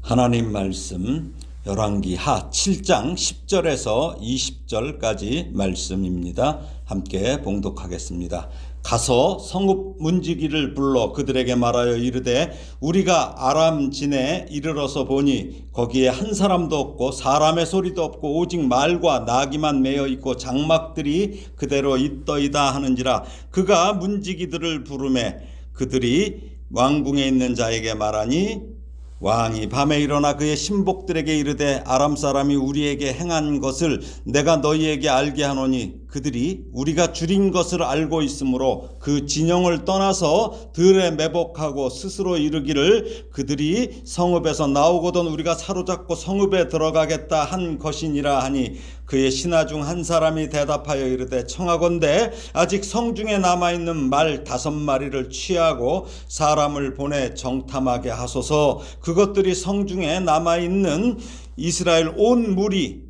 하나님 말씀 열왕기하 7장 10절에서 20절까지 말씀입니다. 함께 봉독하겠습니다. 가서 성읍 문지기를 불러 그들에게 말하여 이르되 우리가 아람 진에 이르러서 보니 거기에 한 사람도 없고 사람의 소리도 없고 오직 말과 나귀만 매어 있고 장막들이 그대로 있더이다 하는지라. 그가 문지기들을 부르매 그들이 왕궁에 있는 자에게 말하니 왕이 밤에 일어나 그의 신복들에게 이르되 아람 사람이 우리에게 행한 것을 내가 너희에게 알게 하노니 그들이 우리가 줄인 것을 알고 있으므로 그 진영을 떠나서 들에 매복하고 스스로 이르기를 그들이 성읍에서 나오거든 우리가 사로잡고 성읍에 들어가겠다 한 것이니라 하니 그의 신하 중 한 사람이 대답하여 이르되 청하건대 아직 성중에 남아있는 말 5마리를 취하고 사람을 보내 정탐하게 하소서. 그것들이 성중에 남아있는 이스라엘 온 무리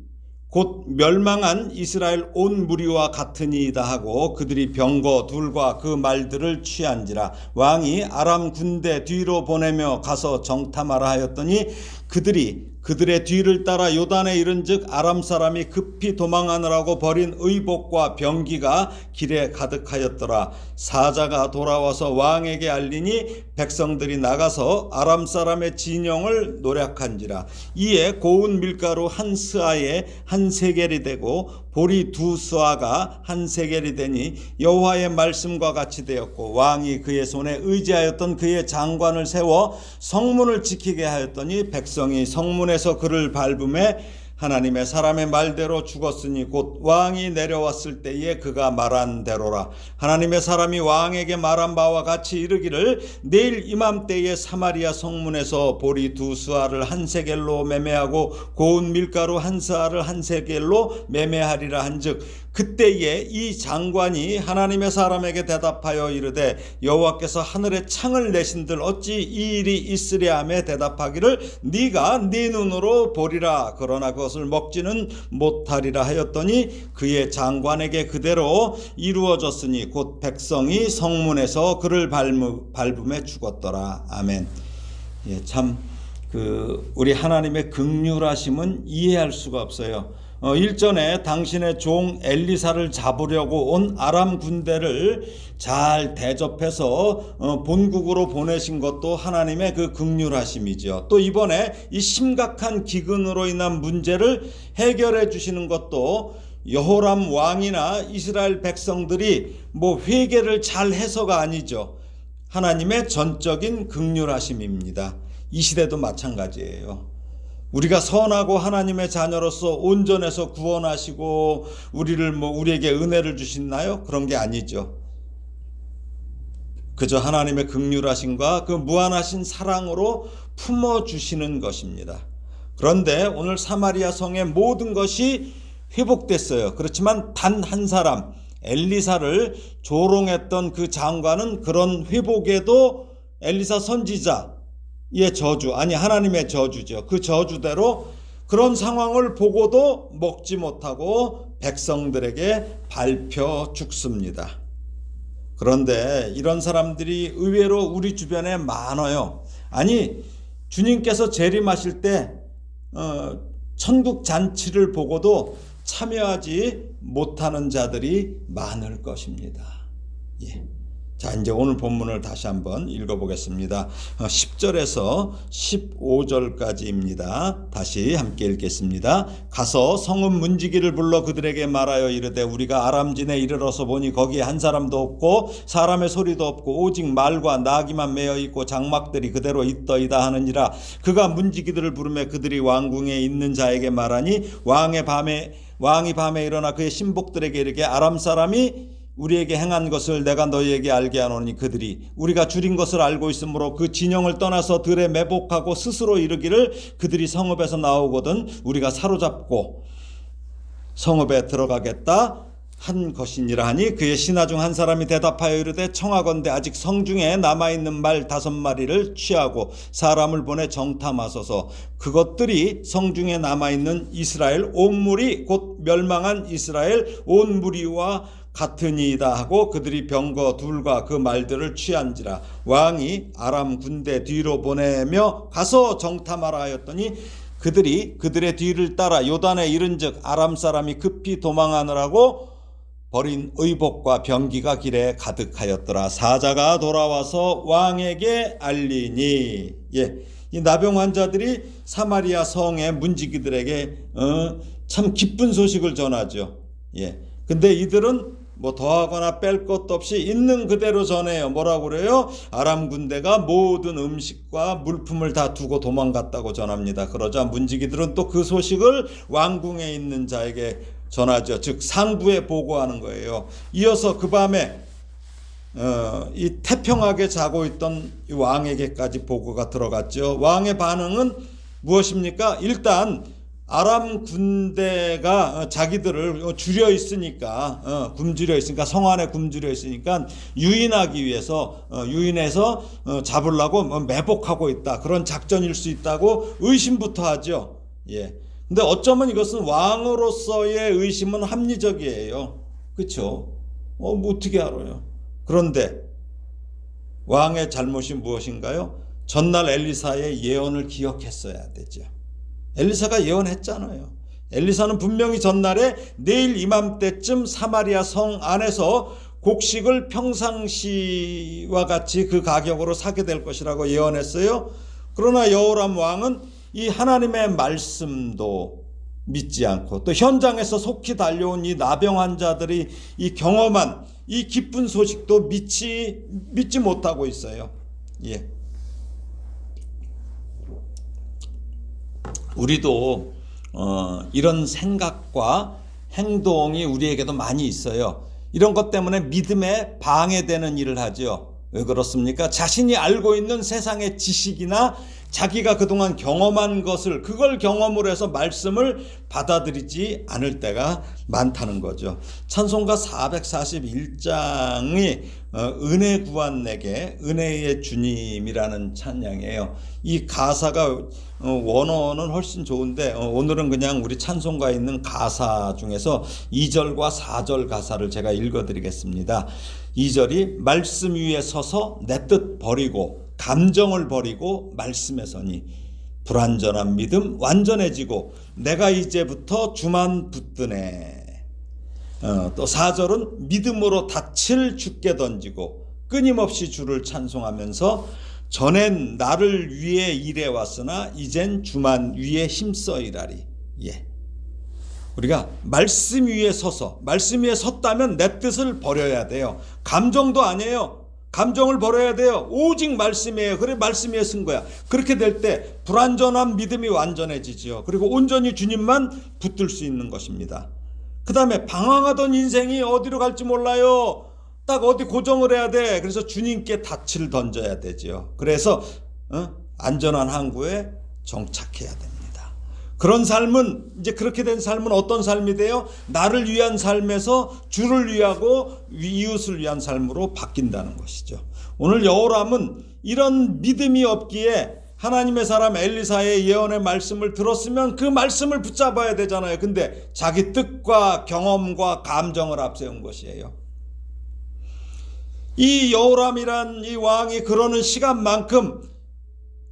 곧 멸망한 이스라엘 온 무리와 같으니이다 하고 그들이 병거 둘과 그 말들을 취한지라. 왕이 아람 군대 뒤로 보내며 가서 정탐하라 하였더니 그들이 그들의 뒤를 따라 요단에 이른즉 아람 사람이 급히 도망하느라고 버린 의복과 병기가 길에 가득하였더라. 사자가 돌아와서 왕에게 알리니 백성들이 나가서 아람 사람의 진영을 노략한지라. 이에 고운 밀가루 한 스아에 한 세겔이 되고 보리 2스아가 한 세겔이 되니 여호와의 말씀과 같이 되었고 왕이 그의 손에 의지하였던 그의 장관을 세워 성문을 지키게 하였더니 백성이 성문에서 그를 밟음에 하나님의 사람의 말대로 죽었으니 곧 왕이 내려왔을 때에 그가 말한 대로라. 하나님의 사람이 왕에게 말한 바와 같이 이르기를 내일 이맘때에 사마리아 성문에서 보리 2스아를 한 세겔로 매매하고 고운 밀가루 한 스아를 한 세겔로 매매하리라 한즉 그때에 이 장관이 하나님의 사람에게 대답하여 이르되 여호와께서 하늘에 창을 내신들 어찌 이 일이 있으랴 하며 대답하기를 네가 네 눈으로 보리라 그러나 그것을 먹지는 못하리라 하였더니 그의 장관에게 그대로 이루어졌으니 곧 백성이 성문에서 그를 밟음에 죽었더라. 아멘. 예, 참 우리 하나님의 긍휼하심은 이해할 수가 없어요. 일전에 당신의 종 엘리사를 잡으려고 온 아람 군대를 잘 대접해서 본국으로 보내신 것도 하나님의 그 긍휼하심이죠. 또 이번에 이 심각한 기근으로 인한 문제를 해결해 주시는 것도 여호람 왕이나 이스라엘 백성들이 회개를 잘 해서가 아니죠. 하나님의 전적인 긍휼하심입니다. 이 시대도 마찬가지예요. 우리가 선하고 하나님의 자녀로서 온전해서 구원하시고 우리에게 은혜를 주시나요? 그런 게 아니죠. 그저 하나님의 긍휼하심과 그 무한하신 사랑으로 품어주시는 것입니다. 그런데 오늘 사마리아 성의 모든 것이 회복됐어요. 그렇지만 단 한 사람 엘리사를 조롱했던 그 장관은 그런 회복에도 엘리사 선지자 저주, 하나님의 저주죠. 그 저주대로 그런 상황을 보고도 먹지 못하고 백성들에게 밟혀 죽습니다. 그런데 이런 사람들이 의외로 우리 주변에 많아요. 주님께서 재림하실 때 천국 잔치를 보고도 참여하지 못하는 자들이 많을 것입니다. 자, 이제 오늘 본문을 다시 한번 읽어보겠습니다. 10절에서 15절까지입니다. 다시 함께 읽겠습니다. 가서 성읍 문지기를 불러 그들에게 말하여 이르되 우리가 아람진에 이르러서 보니 거기에 한 사람도 없고 사람의 소리도 없고 오직 말과 나귀만 매어 있고 장막들이 그대로 있더이다 하느니라. 그가 문지기들을 부르매 그들이 왕궁에 있는 자에게 말하니 왕이 밤에 일어나 그의 신복들에게 이르게 아람 사람이 우리에게 행한 것을 내가 너희에게 알게 하노니 그들이 우리가 줄인 것을 알고 있으므로 그 진영을 떠나서 들에 매복하고 스스로 이르기를 그들이 성읍에서 나오거든 우리가 사로잡고 성읍에 들어가겠다 한 것이니라 하니 그의 신하 중 한 사람이 대답하여 이르되 청하건대 아직 성중에 남아있는 말 5마리를 취하고 사람을 보내 정탐하소서. 그것들이 성중에 남아있는 이스라엘 온 무리 곧 멸망한 이스라엘 온 무리와 같으니이다 하고 그들이 병거 둘과 그 말들을 취한지라. 왕이 아람 군대 뒤로 보내며 가서 정탐하라 하였더니 그들이 그들의 뒤를 따라 요단에 이른즉 아람 사람이 급히 도망하느라고 버린 의복과 병기가 길에 가득하였더라. 사자가 돌아와서 왕에게 알리니. 이 나병 환자들이 사마리아 성의 문지기들에게 참 기쁜 소식을 전하죠. 근데 이들은 뭐 더하거나 뺄 것도 없이 있는 그대로 전해요. 뭐라고 그래요? 아람 군대가 모든 음식과 물품을 다 두고 도망갔다고 전합니다. 그러자 문지기들은 또 그 소식을 왕궁에 있는 자에게 전하죠. 즉 상부에 보고하는 거예요. 이어서 그 밤에 이 태평하게 자고 있던 이 왕에게까지 보고가 들어갔죠. 왕의 반응은 무엇입니까? 일단 아람 군대가 자기들을 줄여 있으니까 굶주려 있으니까 성 안에 굶주려 있으니까 유인하기 위해서 유인해서 잡으려고 매복하고 있다. 그런 작전일 수 있다고 의심부터 하죠. 근데 어쩌면 이것은 왕으로서의 의심은 합리적이에요. 그렇죠? 뭐 어떻게 알아요? 그런데 왕의 잘못이 무엇인가요? 전날 엘리사의 예언을 기억했어야 되죠. 엘리사가 예언했잖아요. 엘리사는 분명히 전날에 내일 이맘때쯤 사마리아 성 안에서 곡식을 평상시와 같이 그 가격으로 사게 될 것이라고 예언했어요. 그러나 여호람 왕은 이 하나님의 말씀도 믿지 않고 또 현장에서 속히 달려온 이 나병 환자들이 이 경험한 이 기쁜 소식도 믿지 못하고 있어요. 우리도 이런 생각과 행동이 우리에게도 많이 있어요. 이런 것 때문에 믿음에 방해되는 일을 하죠. 왜 그렇습니까? 자신이 알고 있는 세상의 지식이나 자기가 그동안 경험한 것을 그걸 경험으로 해서 말씀을 받아들이지 않을 때가 많다는 거죠. 찬송가 441장이 은혜 구한 내게 은혜의 주님이라는 찬양이에요. 이 가사가 원어는 훨씬 좋은데 오늘은 그냥 우리 찬송가에 있는 가사 중에서 2절과 4절 가사를 제가 읽어드리겠습니다. 2절이 말씀 위에 서서 내 뜻 버리고 감정을 버리고 말씀에 서니 불완전한 믿음 완전해지고 내가 이제부터 주만 붙드네. 또 4절은 믿음으로 닻을 주께 던지고 끊임없이 주를 찬송하면서 전엔 나를 위해 일해왔으나 이젠 주만 위에 힘써 일하리. 우리가 말씀 위에 서서 말씀 위에 섰다면 내 뜻을 버려야 돼요. 감정도 아니에요. 감정을 버려야 돼요. 오직 말씀이에요. 그래 말씀 위에 쓴 거야. 그렇게 될 때 불완전한 믿음이 완전해지죠. 그리고 온전히 주님만 붙들 수 있는 것입니다. 그 다음에 방황하던 인생이 어디로 갈지 몰라요. 딱 어디 고정을 해야 돼. 그래서 주님께 닻을 던져야 되죠. 그래서 안전한 항구에 정착해야 됩니다. 그런 삶은 이제 그렇게 된 삶은 어떤 삶이 돼요? 나를 위한 삶에서 주를 위하고 이웃을 위한 삶으로 바뀐다는 것이죠. 오늘 여호람은 이런 믿음이 없기에 하나님의 사람 엘리사의 예언의 말씀을 들었으면 그 말씀을 붙잡아야 되잖아요. 근데 자기 뜻과 경험과 감정을 앞세운 것이에요. 이 여호람이란 이 왕이 그러는 시간만큼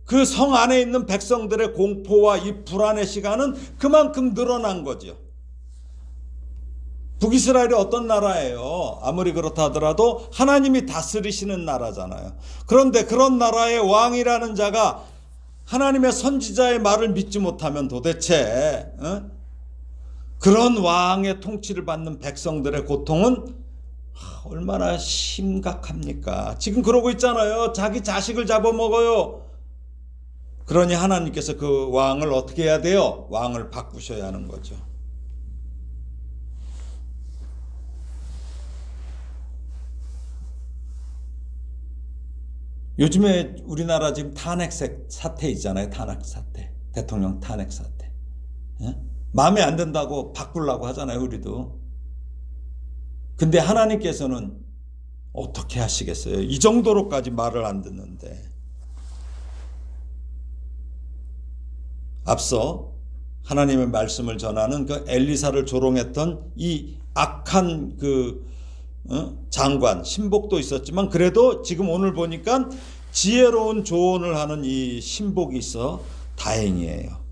그 성 안에 있는 백성들의 공포와 이 불안의 시간은 그만큼 늘어난 거죠. 북이스라엘이 어떤 나라예요? 아무리 그렇다 하더라도 하나님이 다스리시는 나라잖아요. 그런데 그런 나라의 왕이라는 자가 하나님의 선지자의 말을 믿지 못하면 도대체 그런 왕의 통치를 받는 백성들의 고통은 얼마나 심각합니까? 지금 그러고 있잖아요. 자기 자식을 잡아먹어요. 그러니 하나님께서 그 왕을 어떻게 해야 돼요? 왕을 바꾸셔야 하는 거죠. 요즘에 우리나라 지금 탄핵 사태 있잖아요. 탄핵 사태. 대통령 탄핵 사태. 마음에 안 든다고 바꾸려고 하잖아요. 우리도. 근데 하나님께서는 어떻게 하시겠어요? 이 정도로까지 말을 안 듣는데. 앞서 하나님의 말씀을 전하는 그 엘리사를 조롱했던 이 악한 그 장관, 신복도 있었지만 그래도 지금 오늘 보니까 지혜로운 조언을 하는 이 신복이 있어 다행이에요.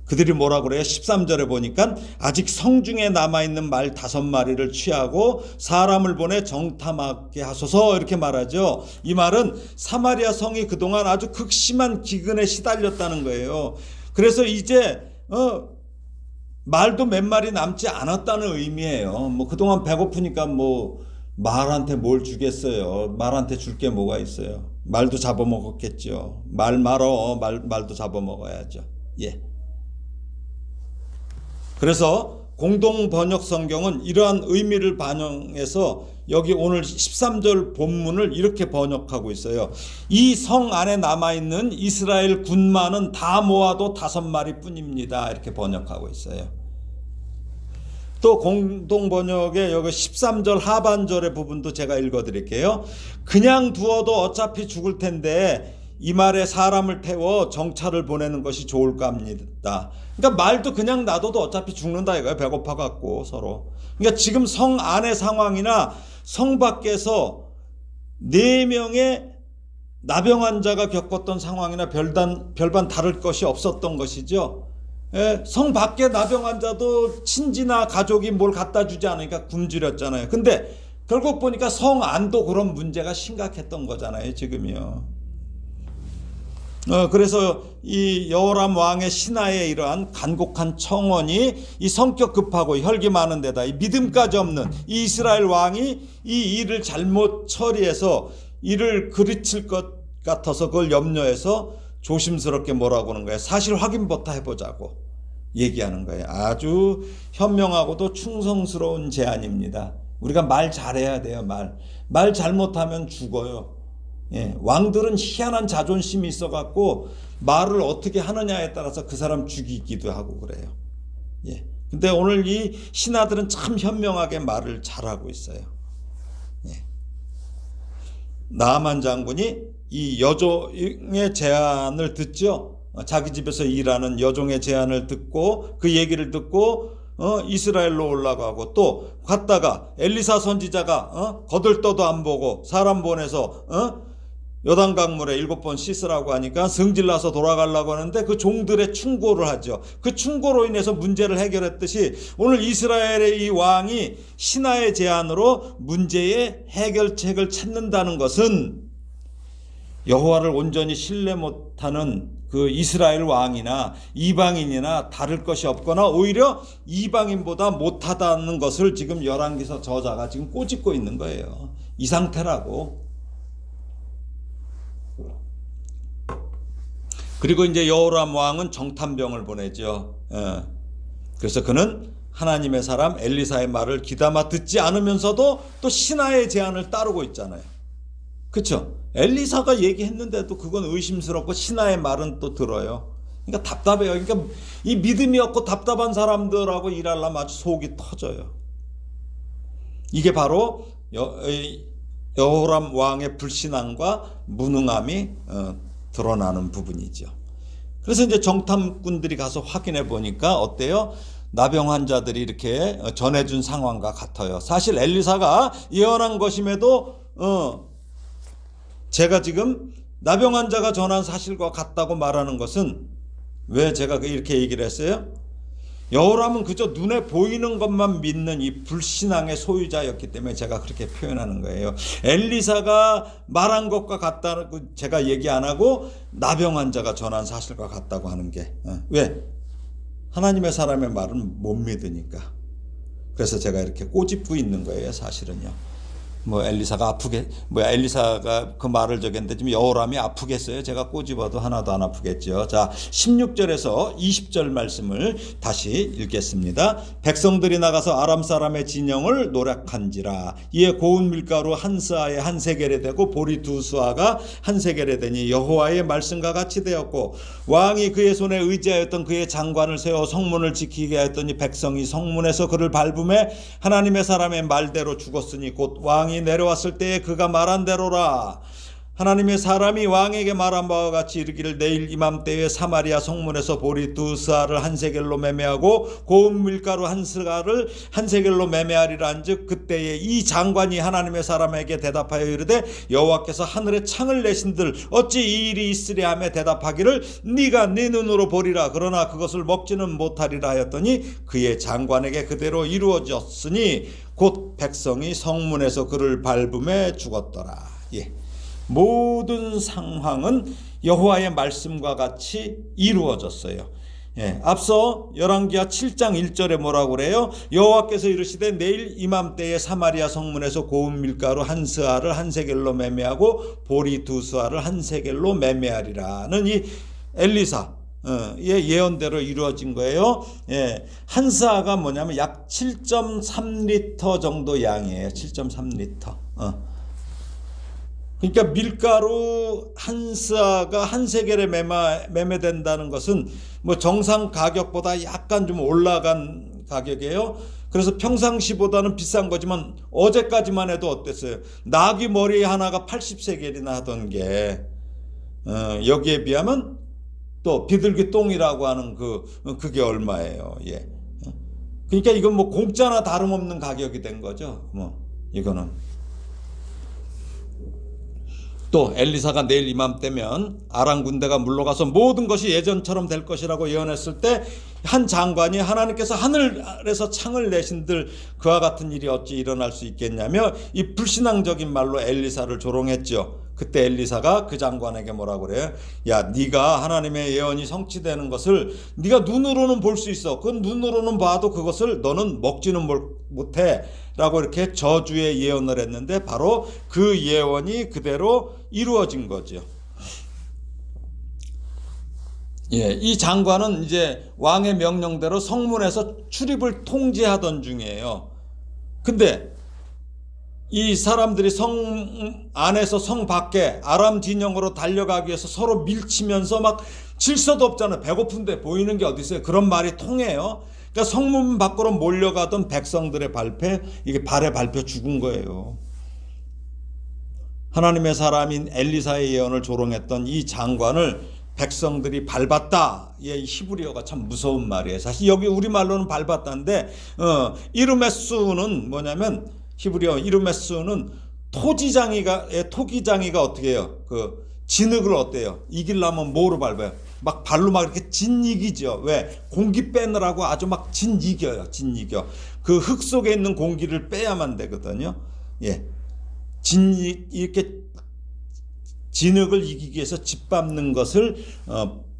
그들이 뭐라 그래요? 13절에 보니까 아직 성중에 남아있는 말 5마리를 취하고 사람을 보내 정탐하게 하소서 이렇게 말하죠. 이 말은 사마리아 성이 그동안 아주 극심한 기근에 시달렸다는 거예요. 그래서 이제 말도 몇 마리 남지 않았다는 의미예요. 뭐 그동안 배고프니까 뭐 말한테 뭘 주겠어요. 말한테 줄 게 뭐가 있어요. 말도 잡아먹었겠죠. 말 말어 말도 잡아먹어야죠. 예. 그래서 공동 번역 성경은 이러한 의미를 반영해서 여기 오늘 13절 본문을 이렇게 번역하고 있어요. 이 성 안에 남아있는 이스라엘 군마는 다 모아도 5마리 뿐입니다. 이렇게 번역하고 있어요. 또 공동 번역의 여기 13절 하반절의 부분도 제가 읽어드릴게요. 그냥 두어도 어차피 죽을 텐데 이 말에 사람을 태워 정찰을 보내는 것이 좋을까 합니다. 그러니까 말도 그냥 놔둬도 어차피 죽는다 이거예요. 배고파 갖고 서로. 그러니까 지금 성 안의 상황이나 성 밖에서 4명의 나병 환자가 겪었던 상황이나 별반 다를 것이 없었던 것이죠. 예, 성 밖에 나병 환자도 친지나 가족이 뭘 갖다 주지 않으니까 굶주렸잖아요. 근데 결국 보니까 성 안도 그런 문제가 심각했던 거잖아요. 지금이요. 그래서 이 여호람 왕의 신하의 이러한 간곡한 청원이 이 성격 급하고 혈기 많은 데다 이 믿음까지 없는 이 이스라엘 왕이 이 일을 잘못 처리해서 이를 그르칠 것 같아서 그걸 염려해서 조심스럽게 뭐라고 하는 거예요. 사실 확인부터 해보자고 얘기하는 거예요. 아주 현명하고도 충성스러운 제안입니다. 우리가 말 잘해야 돼요. 말 잘못하면 죽어요. 예, 왕들은 희한한 자존심이 있어갖고 말을 어떻게 하느냐에 따라서 그 사람 죽이기도 하고 그래요. 예. 근데 오늘 이 신하들은 참 현명하게 말을 잘하고 있어요. 예. 나아만 장군이 이 여종의 제안을 듣죠. 자기 집에서 일하는 여종의 제안을 듣고 그 얘기를 듣고 이스라엘로 올라가고 또 갔다가 엘리사 선지자가 거들떠도 안 보고 사람 보내서 요단강물에 7번 씻으라고 하니까 성질나서 돌아가려고 하는데 그 종들의 충고를 하죠. 그 충고로 인해서 문제를 해결했듯이 오늘 이스라엘의 이 왕이 신하의 제안으로 문제의 해결책을 찾는다는 것은 여호와를 온전히 신뢰 못하는 그 이스라엘 왕이나 이방인이나 다를 것이 없거나 오히려 이방인보다 못하다는 것을 지금 열왕기서 저자가 지금 꼬집고 있는 거예요. 이 상태라고. 그리고 이제 여호람 왕은 정탐병을 보내죠. 그래서 그는 하나님의 사람 엘리사의 말을 귀담아 듣지 않으면서도 또 신하의 제안을 따르고 있잖아요. 그렇죠? 엘리사가 얘기했는데도 그건 의심스럽고 신하의 말은 또 들어요. 그러니까 답답해요. 그러니까 이 믿음이 없고 답답한 사람들하고 일하려면 아주 속이 터져요. 이게 바로 여호람 왕의 불신앙과 무능함이 드러나는 부분이죠. 그래서 이제 정탐꾼들이 가서 확인해 보니까 어때요? 나병 환자들이 이렇게 전해준 상황과 같아요. 사실 엘리사가 예언한 것임에도 제가 지금 나병 환자가 전한 사실과 같다고 말하는 것은 왜 제가 이렇게 얘기를 했어요? 여호람은 그저 눈에 보이는 것만 믿는 이 불신앙의 소유자였기 때문에 제가 그렇게 표현하는 거예요. 엘리사가 말한 것과 같다고 제가 얘기 안 하고 나병 환자가 전한 사실과 같다고 하는 게 왜? 하나님의 사람의 말은 못 믿으니까. 그래서 제가 이렇게 꼬집고 있는 거예요. 사실은요. 엘리사가 그 말을 저겠는데 지금 여호람이 아프겠어요? 제가 꼬집어도 하나도 안 아프겠죠. 자, 16절에서 20절 말씀을 다시 읽겠습니다. 백성들이 나가서 아람 사람의 진영을 노략한지라. 이에 고운 밀가루 한 스아에 한 세겔에 되고 보리 2수아가 한 세겔에 되니 여호와의 말씀과 같이 되었고 왕이 그의 손에 의지하였던 그의 장관을 세워 성문을 지키게 하였더니 백성이 성문에서 그를 밟음에 하나님의 사람의 말대로 죽었으니 곧 왕이 내려왔을 때에 그가 말한 대로라. 하나님의 사람이 왕에게 말한 바와 같이 이르기를 내일 이맘때에 사마리아 성문에서 보리 2스아를 한 세겔로 매매하고 고운 밀가루 1스아를 한 세겔로 매매하리라 한즉 그때에 이 장관이 하나님의 사람에게 대답하여 이르되 여호와께서 하늘에 창을 내신들 어찌 이 일이 있으랴 하며 대답하기를 네가 네 눈으로 보리라 그러나 그것을 먹지는 못하리라 하였더니 그의 장관에게 그대로 이루어졌으니 곧 백성이 성문에서 그를 밟음에 죽었더라. 예. 모든 상황은 여호와의 말씀과 같이 이루어졌어요. 예, 앞서 열왕기하 7장 1절에 뭐라고 그래요? 여호와께서 이르시되 내일 이맘때에 사마리아 성문에서 고운 밀가루 1스아를 한 세겔로 매매하고 보리 2스아를 한 세겔로 매매하리라는 이 엘리사의 예언대로 이루어진 거예요. 예, 1스아가 뭐냐면 약 7.3리터 정도 양이에요. 7.3리터. 그러니까 밀가루 1스아가 1세겔에 매매된다는 것은 뭐 정상 가격보다 약간 좀 올라간 가격이에요. 그래서 평상시보다는 비싼 거지만 어제까지만 해도 어땠어요? 나귀 머리 하나가 80세겔이나 하던 게 여기에 비하면 또 비둘기 똥이라고 하는 그게 얼마예요? 예. 그러니까 이건 뭐 공짜나 다름없는 가격이 된 거죠. 뭐 이거는. 또 엘리사가 내일 이맘때면 아람 군대가 물러가서 모든 것이 예전처럼 될 것이라고 예언했을 때 한 장관이 하나님께서 하늘에서 창을 내신들 그와 같은 일이 어찌 일어날 수 있겠냐며 이 불신앙적인 말로 엘리사를 조롱했죠. 그때 엘리사가 그 장관에게 뭐라고 그래요? 야, 네가 하나님의 예언이 성취되는 것을 네가 눈으로는 볼 수 있어. 그 눈으로는 봐도 그것을 너는 먹지는 못해 라고 이렇게 저주의 예언을 했는데 바로 그 예언이 그대로 이루어진 거죠. 예, 이 장관은 이제 왕의 명령대로 성문에서 출입을 통제하던 중이에요. 근데 이 사람들이 성 안에서 성 밖에 아람 진영으로 달려가기 위해서 서로 밀치면서 막 질서도 없잖아요. 배고픈데 보이는 게 어디 있어요. 그런 말이 통해요. 그러니까 성문 밖으로 몰려가던 백성들의 이게 발에 밟혀 죽은 거예요. 하나님의 사람인 엘리사의 예언을 조롱했던 이 장관을 백성들이 밟았다. 예, 히브리어가 참 무서운 말이에요. 사실 여기 우리말로는 밟았다인데 이르메스는 뭐냐면 히브리어 이르메스는 토기장이가 어떻게 해요? 그 진흙을 어때요? 이기려면 뭐로 밟아요? 막 발로 막 이렇게 짓이기죠. 왜? 공기 빼느라고 아주 막 짓이겨요. 짓이겨. 그 흙 속에 있는 공기를 빼야만 되거든요. 예. 이렇게 진흙을 이기기 위해서 짓밟는 것을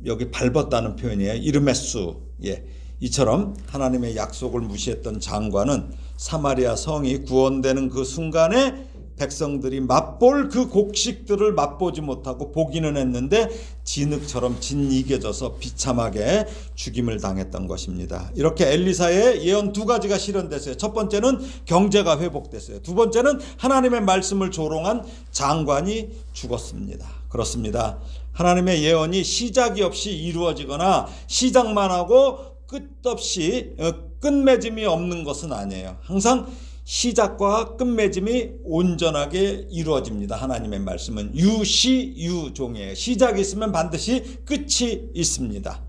여기 밟았다는 표현이에요. 이르메스. 예. 이처럼 하나님의 약속을 무시했던 장관은 사마리아 성이 구원되는 그 순간에 백성들이 맛볼 그 곡식들을 맛보지 못하고 보기는 했는데 진흙처럼 짓이겨져서 비참하게 죽임을 당했던 것입니다. 이렇게 엘리사의 예언 2가지가 실현됐어요. 첫 번째는 경제가 회복됐어요. 두 번째는 하나님의 말씀을 조롱한 장관이 죽었습니다. 그렇습니다. 하나님의 예언이 시작이 없이 이루어지거나 시작만 하고 끝없이 끝맺음이 없는 것은 아니에요. 항상 시작과 끝맺음이 온전하게 이루어집니다. 하나님의 말씀은 유시유종이에요. 시작이 있으면 반드시 끝이 있습니다.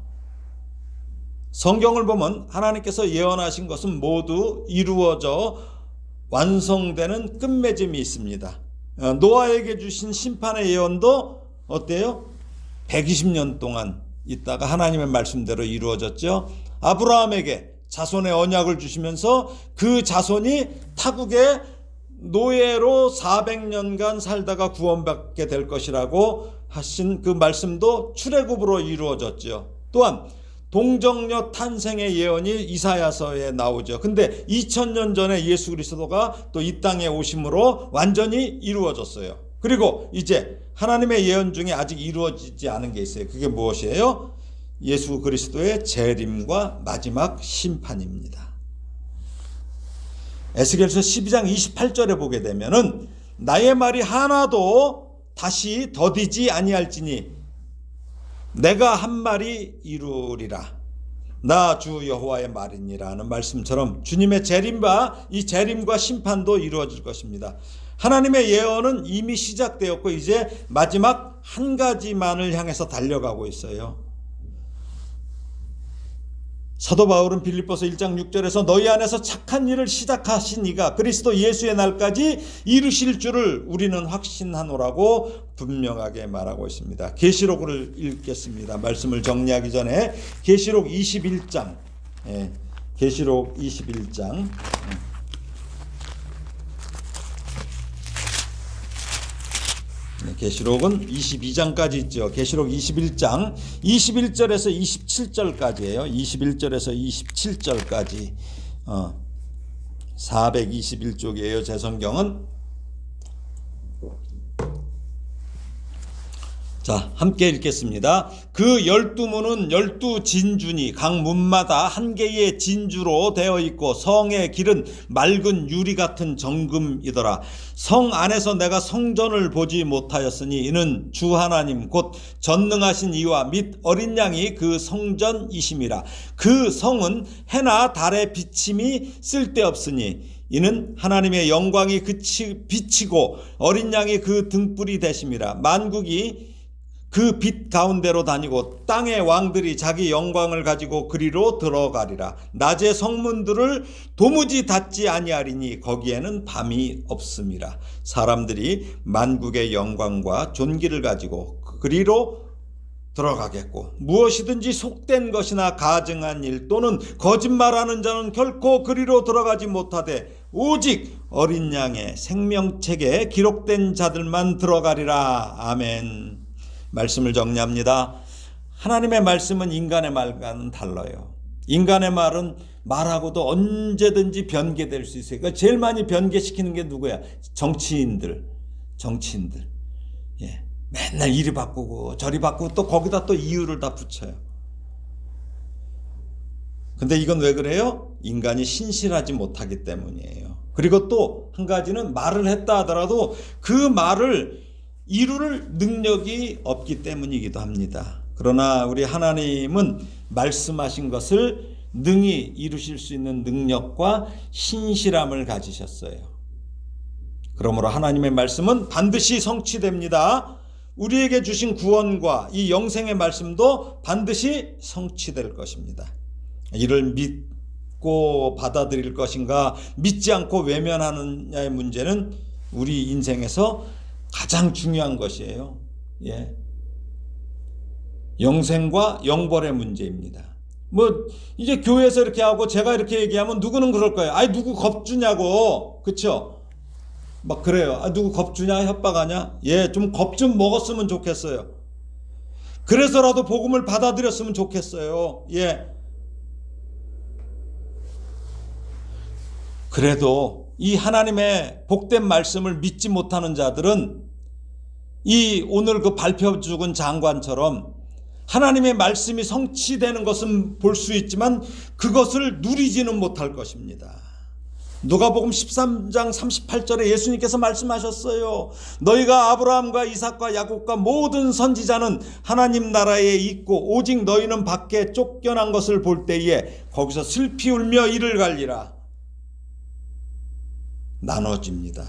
성경을 보면 하나님께서 예언하신 것은 모두 이루어져 완성되는 끝맺음이 있습니다. 노아에게 주신 심판의 예언도 어때요? 120년 동안 있다가 하나님의 말씀대로 이루어졌죠. 아브라함에게 자손의 언약을 주시면서 그 자손이 타국의 노예로 400년간 살다가 구원받게 될 것이라고 하신 그 말씀도 출애굽으로 이루어졌죠. 또한 동정녀 탄생의 예언이 이사야서에 나오죠. 근데 2000년 전에 예수 그리스도가 또 이 땅에 오심으로 완전히 이루어졌어요. 그리고 이제 하나님의 예언 중에 아직 이루어지지 않은 게 있어요. 그게 무엇이에요? 예수 그리스도의 재림과 마지막 심판입니다. 에스겔서 12장 28절에 보게 되면은 나의 말이 하나도 다시 더디지 아니할지니 내가 한 말이 이루리라. 나 주 여호와의 말이니라는 말씀처럼 주님의 재림과 이 재림과 심판도 이루어질 것입니다. 하나님의 예언은 이미 시작되었고 이제 마지막 한 가지만을 향해서 달려가고 있어요. 사도 바울은 빌립보서 1장 6절에서 너희 안에서 착한 일을 시작하신 이가 그리스도 예수의 날까지 이루실 줄을 우리는 확신하노라고 분명하게 말하고 있습니다. 계시록을 읽겠습니다. 말씀을 정리하기 전에 계시록 21장, 계시록 21장. 계시록은 22장까지 있죠. 계시록 21장 21절에서 27절까지예요. 21절에서 27절까지 421쪽이에요. 제 성경은. 자, 함께 읽겠습니다. 그 12문은 12진주니 각 문마다 한 개의 진주로 되어 있고 성의 길은 맑은 유리 같은 정금이더라. 성 안에서 내가 성전을 보지 못하였으니 이는 주 하나님 곧 전능하신 이와 및 어린 양이 그 성전이심이라. 그 성은 해나 달의 비침이 쓸데없으니 이는 하나님의 영광이 비치고 어린 양이 그 등불이 되심이라. 만국이 그 빛 가운데로 다니고 땅의 왕들이 자기 영광을 가지고 그리로 들어가리라. 낮의 성문들을 도무지 닫지 아니하리니 거기에는 밤이 없음이라. 사람들이 만국의 영광과 존귀를 가지고 그리로 들어가겠고 무엇이든지 속된 것이나 가증한 일 또는 거짓말하는 자는 결코 그리로 들어가지 못하되 오직 어린 양의 생명책에 기록된 자들만 들어가리라. 아멘. 말씀을 정리합니다. 하나님의 말씀은 인간의 말과는 달라요. 인간의 말은 말하고도 언제든지 변개될 수 있어요. 그러니까 제일 많이 변개시키는 게 누구야? 정치인들. 예. 맨날 이리 바꾸고 저리 바꾸고 또 거기다 또 이유를 다 붙여요. 근데 이건 왜 그래요? 인간이 신실하지 못하기 때문이에요. 그리고 또 한 가지는 말을 했다 하더라도 그 말을 이룰 능력이 없기 때문이기도 합니다. 그러나 우리 하나님은 말씀하신 것을 능히 이루실 수 있는 능력과 신실함을 가지셨어요. 그러므로 하나님의 말씀은 반드시 성취됩니다. 우리에게 주신 구원과 이 영생의 말씀도 반드시 성취될 것입니다. 이를 믿고 받아들일 것인가 믿지 않고 외면하느냐의 문제는 우리 인생에서 가장 중요한 것이에요. 예. 영생과 영벌의 문제입니다. 이제 교회에서 이렇게 하고 제가 이렇게 얘기하면 누구는 그럴 거예요. 아이, 누구 겁주냐고. 그쵸? 막 그래요. 아, 누구 겁주냐? 협박하냐? 예, 좀 겁 좀 먹었으면 좋겠어요. 그래서라도 복음을 받아들였으면 좋겠어요. 예. 그래도 이 하나님의 복된 말씀을 믿지 못하는 자들은 이 오늘 그 발표 죽은 장관처럼 하나님의 말씀이 성취되는 것은 볼 수 있지만 그것을 누리지는 못할 것입니다. 누가복음 13장 38절에 예수님께서 말씀하셨어요. 너희가 아브라함과 이삭과 야곱과 모든 선지자는 하나님 나라에 있고 오직 너희는 밖에 쫓겨난 것을 볼 때에 거기서 슬피 울며 이를 갈리라. 나눠집니다.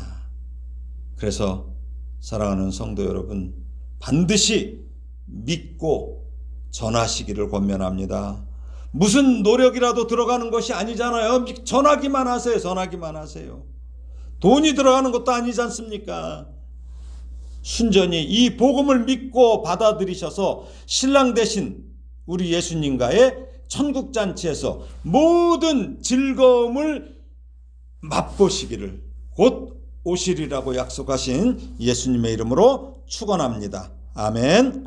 그래서 사랑하는 성도 여러분, 반드시 믿고 전하시기를 권면합니다. 무슨 노력이라도 들어가는 것이 아니잖아요. 전하기만 하세요. 돈이 들어가는 것도 아니지 않습니까? 순전히 이 복음을 믿고 받아들이셔서 신랑 되신 우리 예수님과의 천국잔치에서 모든 즐거움을 맛보시기를 곧 오시리라고 약속하신 예수님의 이름으로 축원합니다. 아멘.